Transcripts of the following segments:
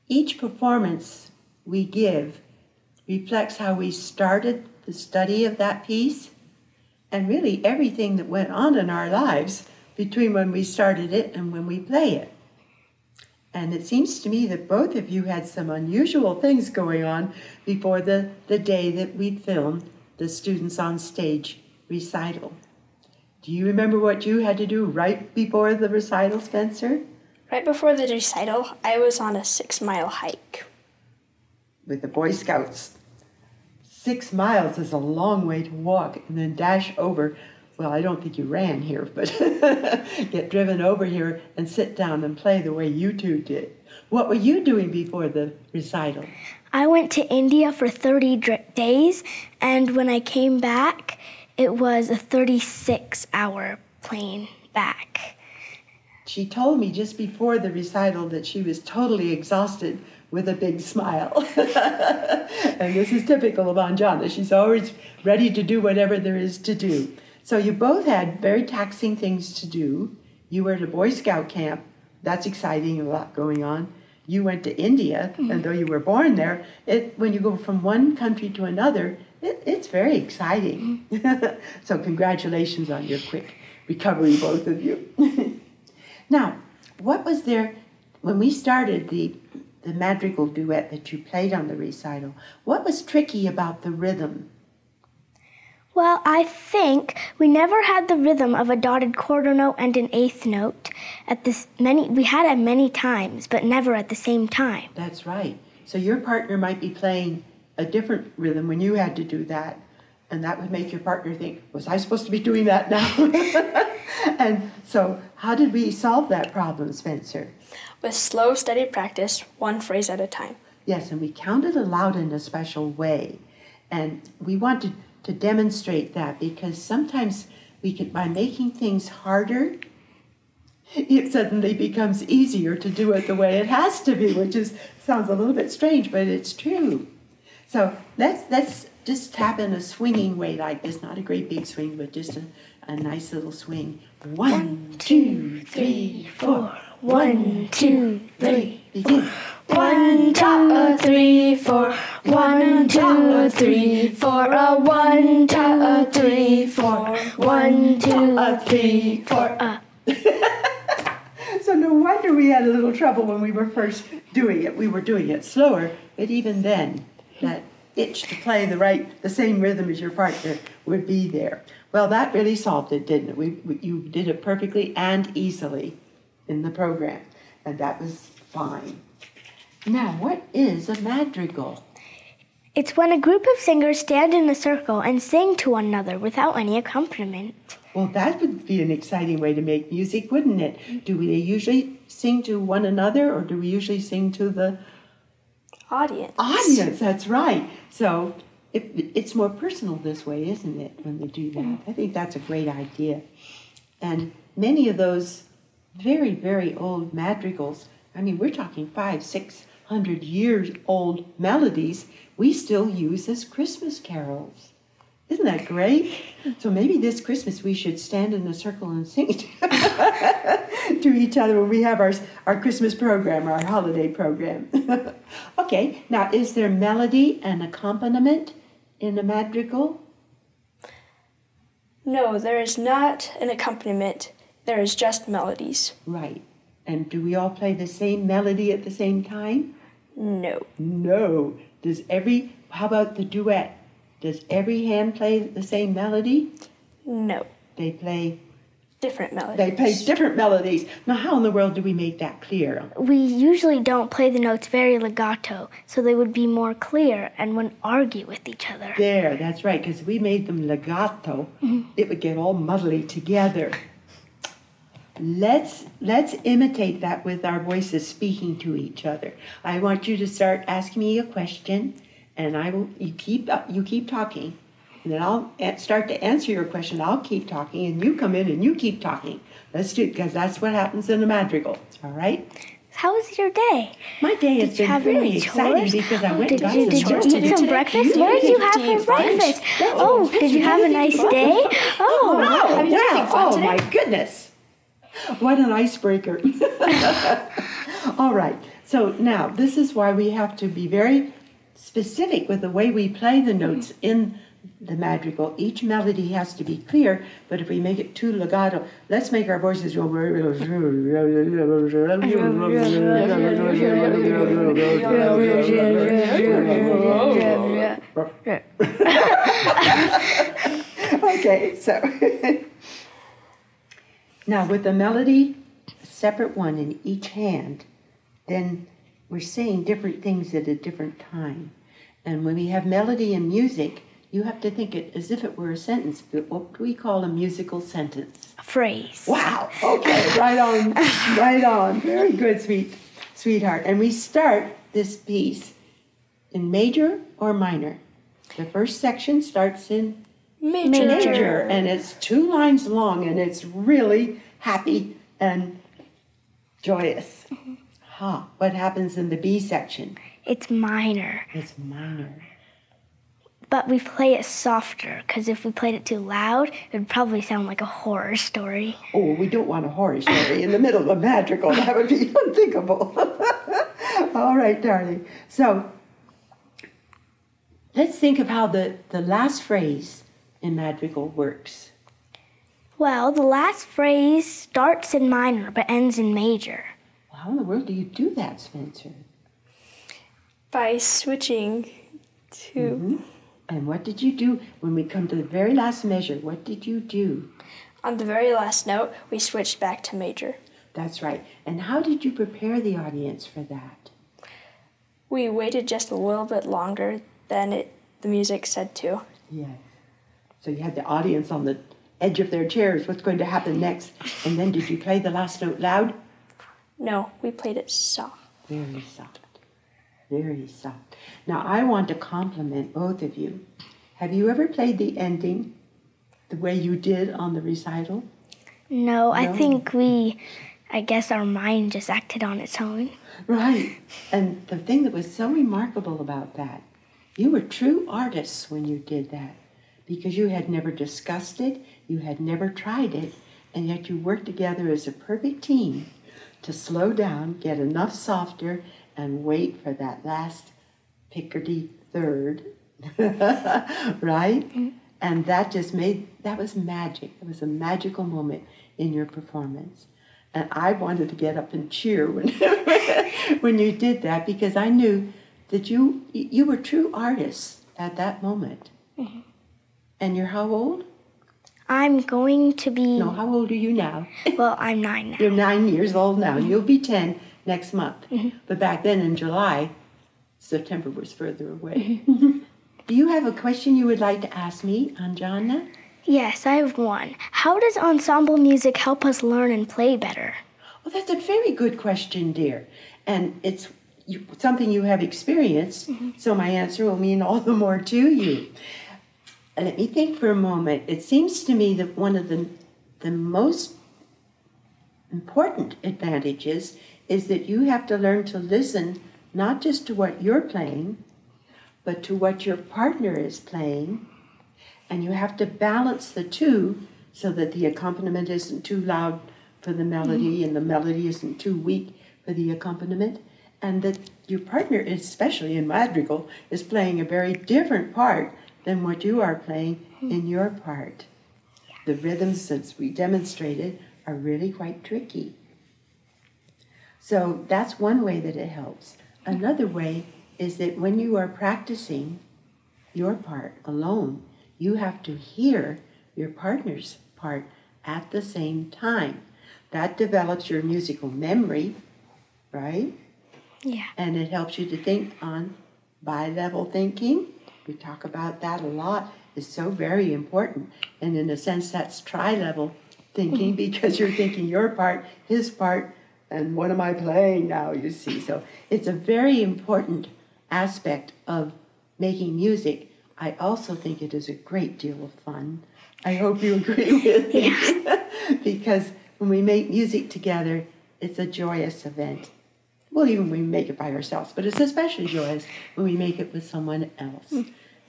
Each performance we give reflects how we started the study of that piece and really everything that went on in our lives between when we started it and when we play it. And it seems to me that both of you had some unusual things going on before the day that we filmed the Students on Stage recital. Do you remember what you had to do right before the recital, Spencer? Right before the recital, I was on a 6-mile hike. With the Boy Scouts. 6 miles is a long way to walk and then dash over. Well, I don't think you ran here, but get driven over here and sit down and play the way you two did. What were you doing before the recital? I went to India for 30 days, and when I came back, it was a 36-hour plane back. She told me just before the recital that she was totally exhausted with a big smile. And this is typical of Anjana. She's always ready to do whatever there is to do. So you both had very taxing things to do. You were at a Boy Scout camp. That's exciting, a lot going on. You went to India, and though you were born there, when you go from one country to another, it's very exciting. So congratulations on your quick recovery, both of you. Now, what was there, when we started the madrigal duet that you played on the recital, what was tricky about the rhythm? Well, I think we never had the rhythm of a dotted quarter note and an eighth note. We had it many times, but never at the same time. That's right. So your partner might be playing a different rhythm when you had to do that, and that would make your partner think, was I supposed to be doing that now? And so how did we solve that problem, Spencer? With slow, steady practice, one phrase at a time. Yes, and we counted aloud in a special way. And we wanted to demonstrate that because sometimes by making things harder, it suddenly becomes easier to do it the way it has to be, which sounds a little bit strange, but it's true. So let's just tap in a swinging way like this, not a great big swing, but just a nice little swing. 1, 2, 3, 4. 1, 2, 3. Begin. 1, 2, 3, 4. 1, 2, 3, 4. 1, 2, 3, 4. 1, 2, 3, 4. So no wonder we had a little trouble when we were first doing it. We were doing it slower, but even then, that itch to play the same rhythm as your partner would be there. Well, that really solved it, didn't it? You did it perfectly and easily in the program, and that was fine. Now, what is a madrigal? It's when a group of singers stand in a circle and sing to one another without any accompaniment. Well, that would be an exciting way to make music, wouldn't it? Do we usually sing to one another, or do we usually sing to the audience? Audience, that's right. So it's more personal this way, isn't it, when they do that? I think that's a great idea. And many of those very, very old madrigals, I mean, we're talking 500-600 years old melodies, we still use as Christmas carols. Isn't that great? So maybe this Christmas we should stand in a circle and sing to each other when we have our Christmas program, our holiday program. Okay, now is there melody and accompaniment in a madrigal? No, there is not an accompaniment. There is just melodies. Right. And do we all play the same melody at the same time? No. No. How about the duet? Does every hand play the same melody? No. They play different melodies. They play different melodies. Now, how in the world do we make that clear? We usually don't play the notes very legato, so they would be more clear and wouldn't argue with each other. There, that's right, because if we made them legato, it would get all muddly together. Let's imitate that with our voices speaking to each other. I want you to start asking me a question, and you keep talking, and then I'll start to answer your question. I'll keep talking, and you come in and you keep talking. Let's do it, because that's what happens in a madrigal. All right? How was your day? My day has been very exciting because I went and got some chores. Did you eat some breakfast? What did you have for breakfast? Oh, did you have a nice day? Oh, wow. Have you done anything fun today? My goodness. What an icebreaker. All right. So now, this is why we have to be very specific with the way we play the notes in the madrigal. Each melody has to be clear, but if we make it too legato, let's make our voices go. Okay, so now with the melody, a separate one in each hand, then we're saying different things at a different time. And when we have melody and music, you have to think it as if it were a sentence. What do we call a musical sentence? A phrase. Wow. Okay. Right on. Right on. Very good, sweetheart. And we start this piece in major or minor. The first section starts in major, and it's 2 lines long, and it's really happy and joyous. What happens in the B section? It's minor. It's minor. But we play it softer, because if we played it too loud, it would probably sound like a horror story. Oh, we don't want a horror story in the middle of a madrigal. That would be unthinkable. All right, darling. So let's think of how the last phrase in madrigal works. Well, the last phrase starts in minor, but ends in major. How in the world do you do that, Spencer? By switching to... And what did you do when we come to the very last measure? What did you do? On the very last note, we switched back to major. That's right. And how did you prepare the audience for that? We waited just a little bit longer than the music said to. Yes. So you had the audience on the edge of their chairs. What's going to happen next? And then did you play the last note loud? No, we played it soft. Very soft. Very soft. Now, I want to compliment both of you. Have you ever played the ending the way you did on the recital? No, I think I guess our mind just acted on its own. Right. And the thing that was so remarkable about that, you were true artists when you did that, because you had never discussed it, you had never tried it, and yet you worked together as a perfect team to slow down, get enough softer, and wait for that last picardy third, right? And that was magic. It was a magical moment in your performance. And I wanted to get up and cheer when you did that, because I knew that you were true artists at that moment. And you're how old? I'm going to be... No, how old are you now? Well, I'm 9 now. You're 9 years old now. You'll be 10 next month. But back then in July, September was further away. Do you have a question you would like to ask me, Anjana? Yes, I have one. How does ensemble music help us learn and play better? Well, that's a very good question, dear. And it's something you have experienced, so my answer will mean all the more to you. Let me think for a moment. It seems to me that one of the most important advantages is that you have to learn to listen not just to what you're playing, but to what your partner is playing. And you have to balance the two so that the accompaniment isn't too loud for the melody and the melody isn't too weak for the accompaniment. And that your partner, especially in madrigal, is playing a very different part than what you are playing in your part. The rhythms, as we demonstrated, are really quite tricky. So that's one way that it helps. Another way is that when you are practicing your part alone, you have to hear your partner's part at the same time. That develops your musical memory, right? Yeah. And it helps you to think on bi-level thinking. We talk about that a lot. It's so very important. And in a sense, that's tri-level thinking, because you're thinking your part, his part, and what am I playing now, you see. So it's a very important aspect of making music. I also think it is a great deal of fun. I hope you agree with me. Because when we make music together, it's a joyous event. Well, even when we make it by ourselves, but it's especially joyous when we make it with someone else.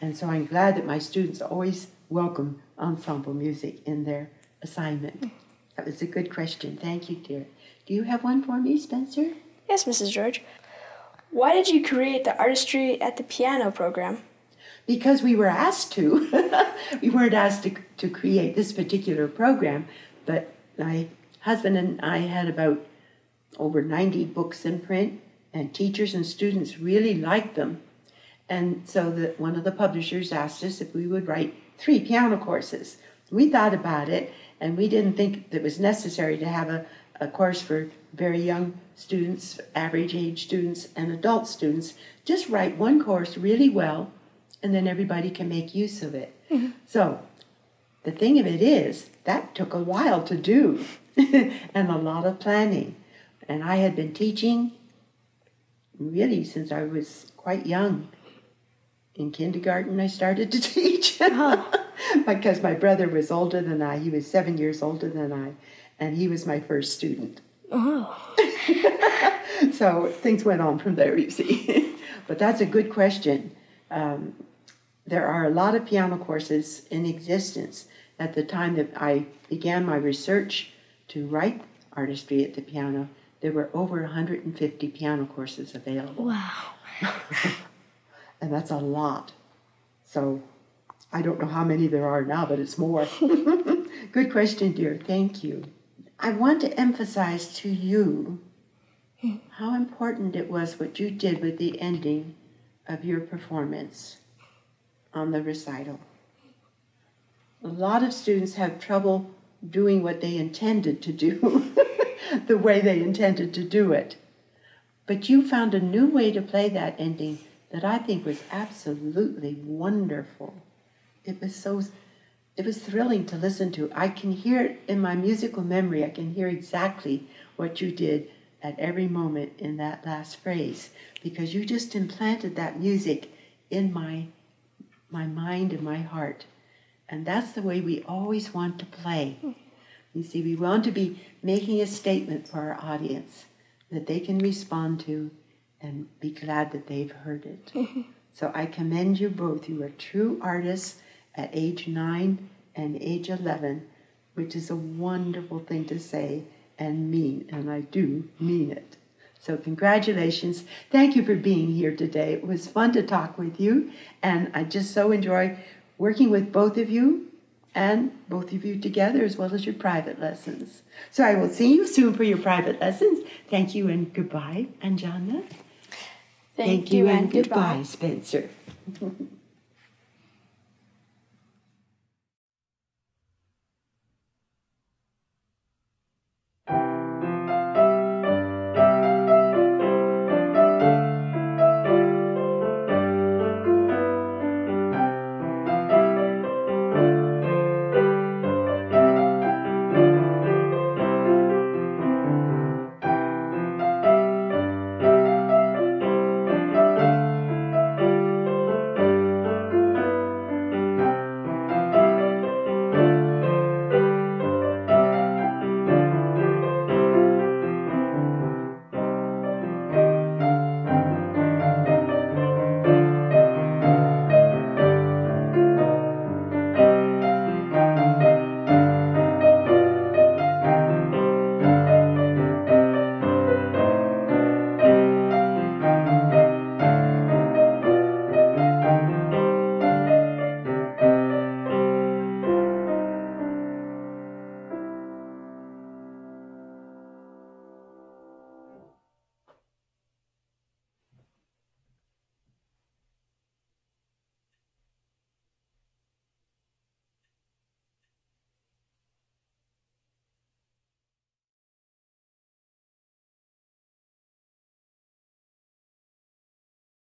And so I'm glad that my students always welcome ensemble music in their assignment. That was a good question. Thank you, dear. Do you have one for me, Spencer? Yes, Mrs. George. Why did you create the Artistry at the Piano program? Because we were asked to. We weren't asked to create this particular program, but my husband and I had about over 90 books in print, and teachers and students really liked them. And so one of the publishers asked us if we would write 3 piano courses. We thought about it, and we didn't think it was necessary to have a course for very young students, average age students, and adult students. Just write one course really well, and then everybody can make use of it. Mm-hmm. So the thing of it is, that took a while to do, and a lot of planning. And I had been teaching really since I was quite young. In kindergarten, I started to teach. Because my brother was older than I. He was 7 years older than I, and he was my first student. Oh. So things went on from there, you see. But that's a good question. There are a lot of piano courses in existence. At the time that I began my research to write Artistry at the Piano, there were over 150 piano courses available. Wow. And that's a lot. So I don't know how many there are now, but it's more. Good question, dear. Thank you. I want to emphasize to you how important it was what you did with the ending of your performance on the recital. A lot of students have trouble doing what they intended to do, the way they intended to do it. But you found a new way to play that ending that I think was absolutely wonderful. It was thrilling to listen to. I can hear it in my musical memory. I can hear exactly what you did at every moment in that last phrase, because you just implanted that music in my mind and my heart. And that's the way we always want to play. You see, we want to be making a statement for our audience that they can respond to and be glad that they've heard it. So I commend you both. You are true artists at age 9 and age 11, which is a wonderful thing to say and mean, and I do mean it. So congratulations. Thank you for being here today. It was fun to talk with you, and I just so enjoy working with both of you and both of you together, as well as your private lessons. So I will see you soon for your private lessons. Thank you and goodbye, Anjana. Thank you and goodbye, Spencer.